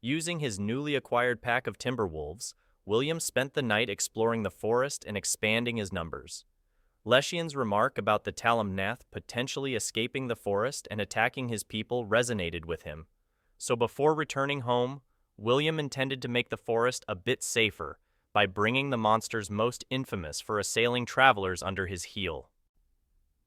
Using his newly acquired pack of timber wolves, William spent the night exploring the forest and expanding his numbers. Leshian's remark about the Talamnath potentially escaping the forest and attacking his people resonated with him. So before returning home, William intended to make the forest a bit safer by bringing the monsters most infamous for assailing travelers under his heel.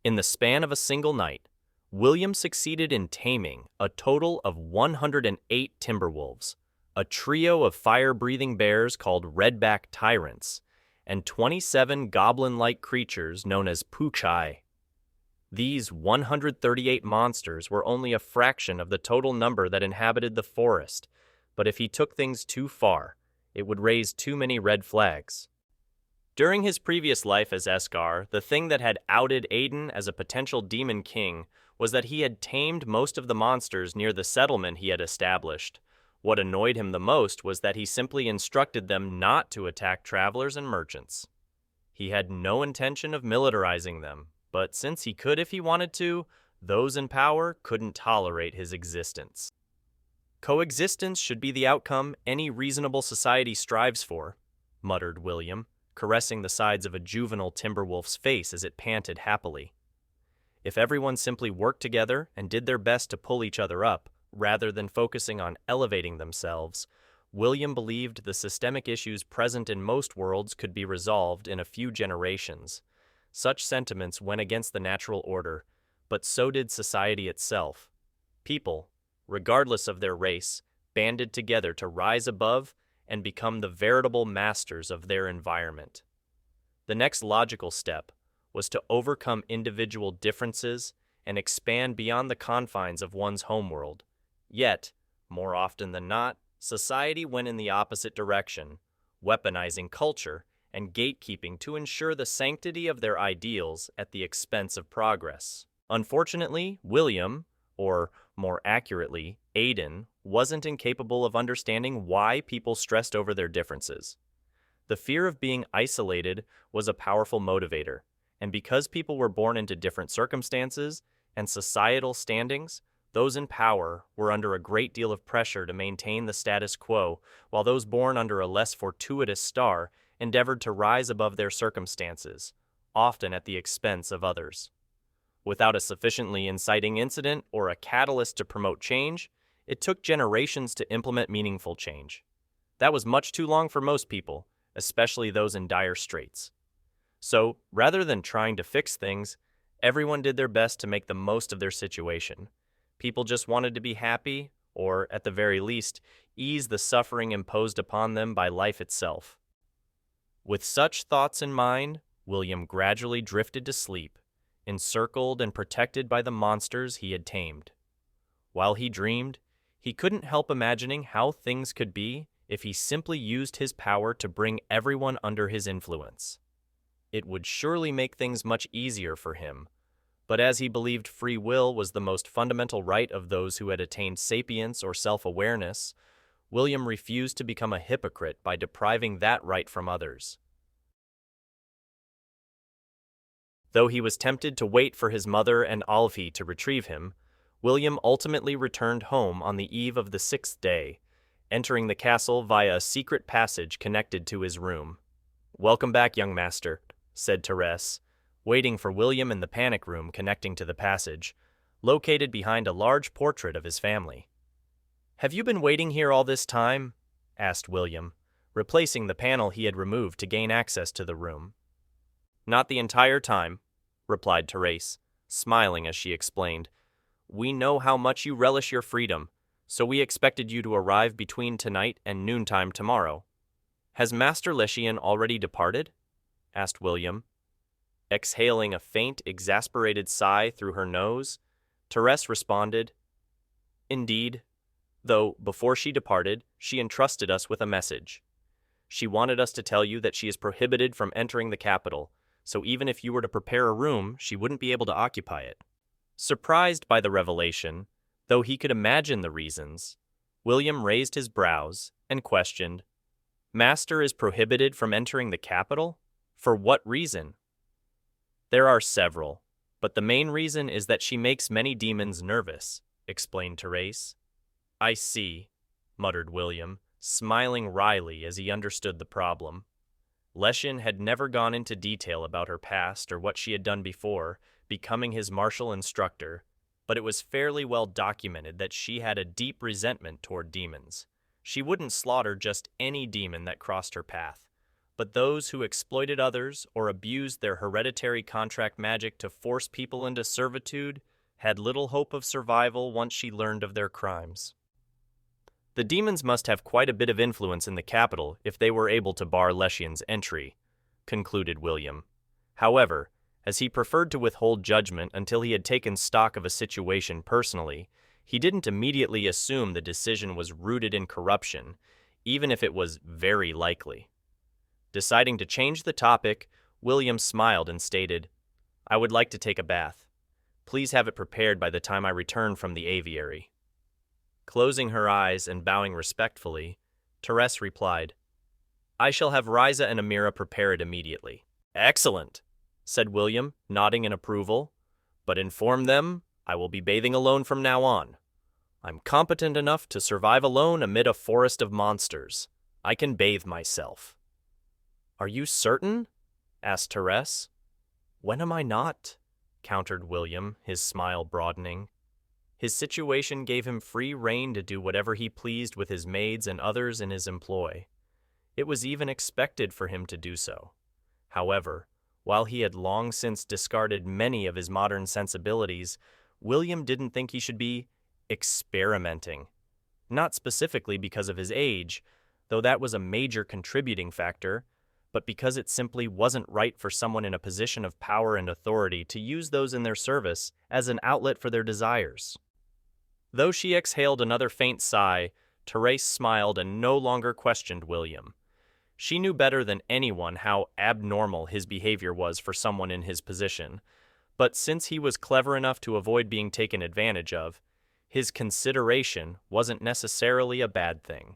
In the span of a single night, William succeeded in taming a total of 108 timberwolves, a trio of fire-breathing bears called redback tyrants, and 27 goblin-like creatures known as puchai. These 138 monsters were only a fraction of the total number that inhabited the forest, but if he took things too far, it would raise too many red flags. During his previous life as Esgar, the thing that had outed Aiden as a potential demon king was that he had tamed most of the monsters near the settlement he had established. What annoyed him the most was that he simply instructed them not to attack travelers and merchants. He had no intention of militarizing them, but since he could if he wanted to, those in power couldn't tolerate his existence. Coexistence should be the outcome any reasonable society strives for, muttered William, caressing the sides of a juvenile timberwolf's face as it panted happily. If everyone simply worked together and did their best to pull each other up, rather than focusing on elevating themselves, William believed the systemic issues present in most worlds could be resolved in a few generations. Such sentiments went against the natural order, but so did society itself. People, regardless of their race, banded together to rise above and become the veritable masters of their environment. The next logical step was to overcome individual differences and expand beyond the confines of one's homeworld. Yet, more often than not, society went in the opposite direction, weaponizing culture and gatekeeping to ensure the sanctity of their ideals at the expense of progress. Unfortunately, William, or more accurately, Aiden, wasn't incapable of understanding why people stressed over their differences. The fear of being isolated was a powerful motivator, and because people were born into different circumstances and societal standings, those in power were under a great deal of pressure to maintain the status quo, while those born under a less fortuitous star endeavored to rise above their circumstances, often at the expense of others. Without a sufficiently inciting incident or a catalyst to promote change, it took generations to implement meaningful change. That was much too long for most people, especially those in dire straits. So, rather than trying to fix things, everyone did their best to make the most of their situation. People just wanted to be happy, or, at the very least, ease the suffering imposed upon them by life itself. With such thoughts in mind, William gradually drifted to sleep, encircled and protected by the monsters he had tamed. While he dreamed, he couldn't help imagining how things could be if he simply used his power to bring everyone under his influence. It would surely make things much easier for him, but as he believed free will was the most fundamental right of those who had attained sapience or self-awareness, William refused to become a hypocrite by depriving that right from others. Though he was tempted to wait for his mother and Alfie to retrieve him, William ultimately returned home on the eve of the 6th day, entering the castle via a secret passage connected to his room. "Welcome back, young master," said Therese, waiting for William in the panic room connecting to the passage, located behind a large portrait of his family. "Have you been waiting here all this time?" asked William, replacing the panel he had removed to gain access to the room. "Not the entire time," replied Therese, smiling as she explained. "We know how much you relish your freedom, so we expected you to arrive between tonight and noontime tomorrow. Has Master Leshian already departed?" asked William. Exhaling a faint, exasperated sigh through her nose, Therese responded, "Indeed, though before she departed, she entrusted us with a message. She wanted us to tell you that she is prohibited from entering the capital, so even if you were to prepare a room, she wouldn't be able to occupy it." Surprised by the revelation, though he could imagine the reasons, William raised his brows and questioned, "Master is prohibited from entering the capital? For what reason?" "There are several, but the main reason is that she makes many demons nervous," explained Therese. "I see," muttered William, smiling wryly as he understood the problem. Leshian had never gone into detail about her past or what she had done before becoming his martial instructor, but it was fairly well documented that she had a deep resentment toward demons. She wouldn't slaughter just any demon that crossed her path, but those who exploited others or abused their hereditary contract magic to force people into servitude had little hope of survival once she learned of their crimes. The demons must have quite a bit of influence in the capital if they were able to bar Leshian's entry, concluded William. However, as he preferred to withhold judgment until he had taken stock of a situation personally, he didn't immediately assume the decision was rooted in corruption, even if it was very likely. Deciding to change the topic, William smiled and stated, "I would like to take a bath. Please have it prepared by the time I return from the aviary." Closing her eyes and bowing respectfully, Therese replied, "I shall have Riza and Amira prepare it immediately." "Excellent," said William, nodding in approval, "but inform them I will be bathing alone from now on. I'm competent enough to survive alone amid a forest of monsters. I can bathe myself." "Are you certain?" asked Therese. "When am I not?" countered William, his smile broadening. His situation gave him free rein to do whatever he pleased with his maids and others in his employ. It was even expected for him to do so. However, while he had long since discarded many of his modern sensibilities, William didn't think he should be experimenting. Not specifically because of his age, though that was a major contributing factor, but because it simply wasn't right for someone in a position of power and authority to use those in their service as an outlet for their desires. Though she exhaled another faint sigh, Therese smiled and no longer questioned William. She knew better than anyone how abnormal his behavior was for someone in his position, but since he was clever enough to avoid being taken advantage of, his consideration wasn't necessarily a bad thing.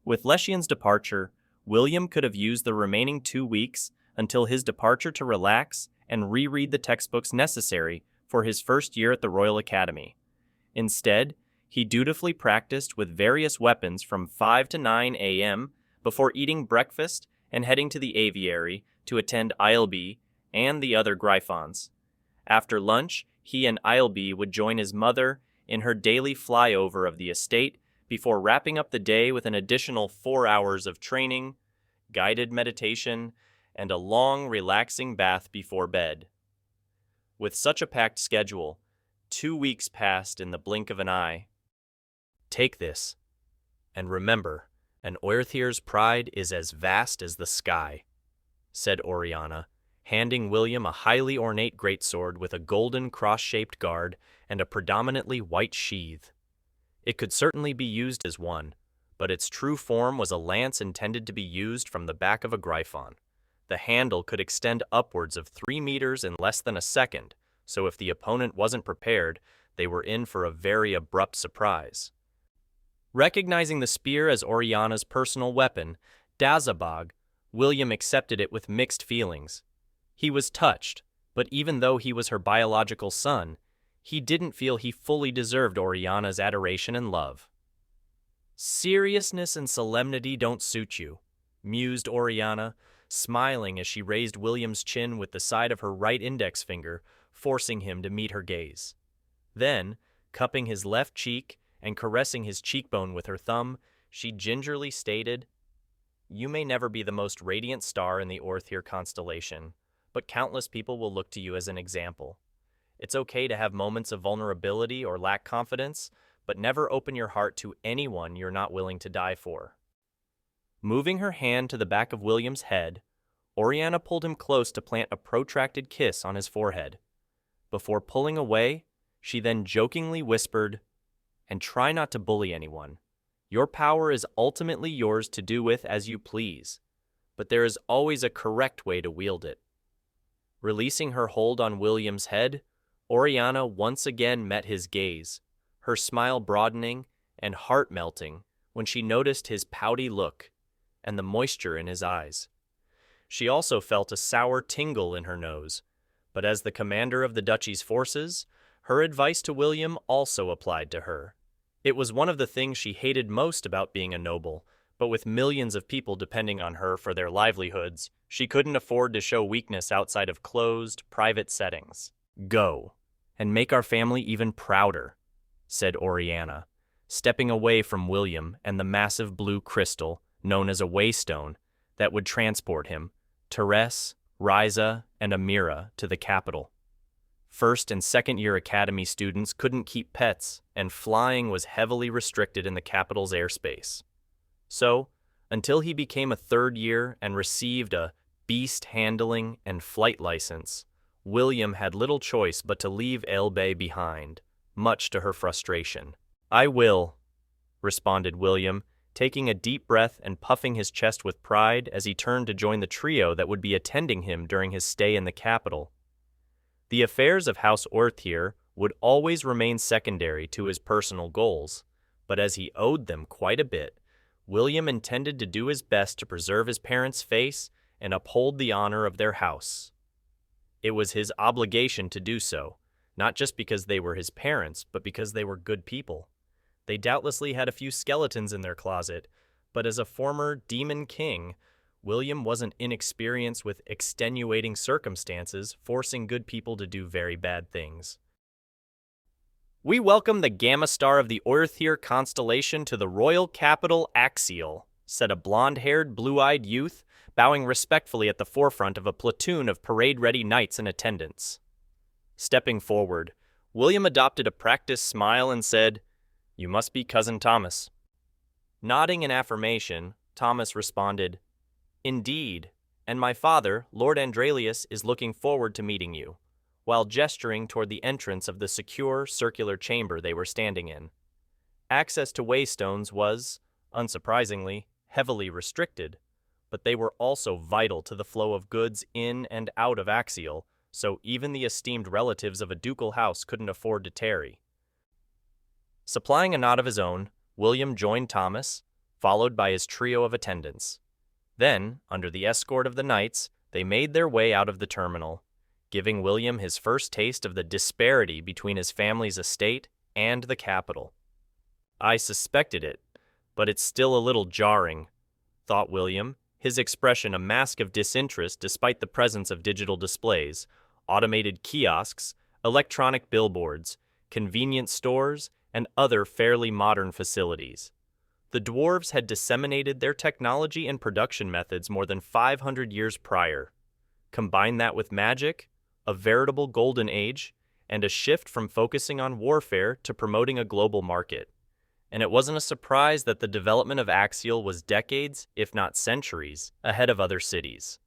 With Leshian's departure, William could have used the remaining 2 weeks until his departure to relax and reread the textbooks necessary for his first year at the Royal Academy. Instead, he dutifully practiced with various weapons from 5 to 9 a.m. before eating breakfast and heading to the aviary to attend Eilbe and the other Gryphons. After lunch, he and Eilbe would join his mother in her daily flyover of the estate before wrapping up the day with an additional 4 hours of training, guided meditation, and a long, relaxing bath before bed. With such a packed schedule, 2 weeks passed in the blink of an eye. "Take this, and remember, an Oerthir's pride is as vast as the sky," said Oriana, handing William a highly ornate greatsword with a golden cross-shaped guard and a predominantly white sheath. It could certainly be used as one, but its true form was a lance intended to be used from the back of a Gryphon. The handle could extend upwards of 3 meters in less than a second, so if the opponent wasn't prepared, they were in for a very abrupt surprise. Recognizing the spear as Oriana's personal weapon, Dazabog, William accepted it with mixed feelings. He was touched, but even though he was her biological son, he didn't feel he fully deserved Oriana's adoration and love. "Seriousness and solemnity don't suit you," mused Oriana, smiling as she raised William's chin with the side of her right index finger, forcing him to meet her gaze. Then, cupping his left cheek and caressing his cheekbone with her thumb, she gingerly stated, "You may never be the most radiant star in the Oerthir constellation, but countless people will look to you as an example. It's okay to have moments of vulnerability or lack confidence, but never open your heart to anyone you're not willing to die for." Moving her hand to the back of William's head, Oriana pulled him close to plant a protracted kiss on his forehead. Before pulling away, she then jokingly whispered, "And try not to bully anyone. Your power is ultimately yours to do with as you please, but there is always a correct way to wield it." Releasing her hold on William's head, Oriana once again met his gaze, her smile broadening and heart melting when she noticed his pouty look and the moisture in his eyes. She also felt a sour tingle in her nose, but as the commander of the duchy's forces, her advice to William also applied to her. It was one of the things she hated most about being a noble, but with millions of people depending on her for their livelihoods, she couldn't afford to show weakness outside of closed, private settings. "Go, and make our family even prouder," said Oriana, stepping away from William and the massive blue crystal, known as a waystone, that would transport him, Therese, Riza, and Amira to the capital. First and second year academy students couldn't keep pets, and flying was heavily restricted in the capital's airspace. So, until he became a third year and received a beast handling and flight license, William had little choice but to leave Elbe behind, much to her frustration. "I will," responded William, taking a deep breath and puffing his chest with pride as he turned to join the trio that would be attending him during his stay in the capital. The affairs of House Orthier would always remain secondary to his personal goals, but as he owed them quite a bit, William intended to do his best to preserve his parents' face and uphold the honor of their house. It was his obligation to do so, not just because they were his parents, but because they were good people. They doubtlessly had a few skeletons in their closet, but as a former demon king, William wasn't inexperienced with extenuating circumstances, forcing good people to do very bad things. "We welcome the Gamma Star of the Orthier constellation to the royal capital Axial," said a blonde-haired, blue-eyed youth, bowing respectfully at the forefront of a platoon of parade-ready knights in attendance. Stepping forward, William adopted a practiced smile and said, "You must be Cousin Thomas." Nodding in affirmation, Thomas responded, "Indeed, and my father, Lord Andralius, is looking forward to meeting you," while gesturing toward the entrance of the secure, circular chamber they were standing in. Access to waystones was, unsurprisingly, heavily restricted, but they were also vital to the flow of goods in and out of Axial, so even the esteemed relatives of a ducal house couldn't afford to tarry. Supplying a nod of his own, William joined Thomas, followed by his trio of attendants. Then, under the escort of the knights, they made their way out of the terminal, giving William his first taste of the disparity between his family's estate and the capital. "I suspected it, but it's still a little jarring," thought William, his expression a mask of disinterest despite the presence of digital displays, automated kiosks, electronic billboards, convenience stores, and other fairly modern facilities. The dwarves had disseminated their technology and production methods more than 500 years prior. Combine that with magic, a veritable golden age, and a shift from focusing on warfare to promoting a global market. And it wasn't a surprise that the development of Axial was decades, if not centuries, ahead of other cities.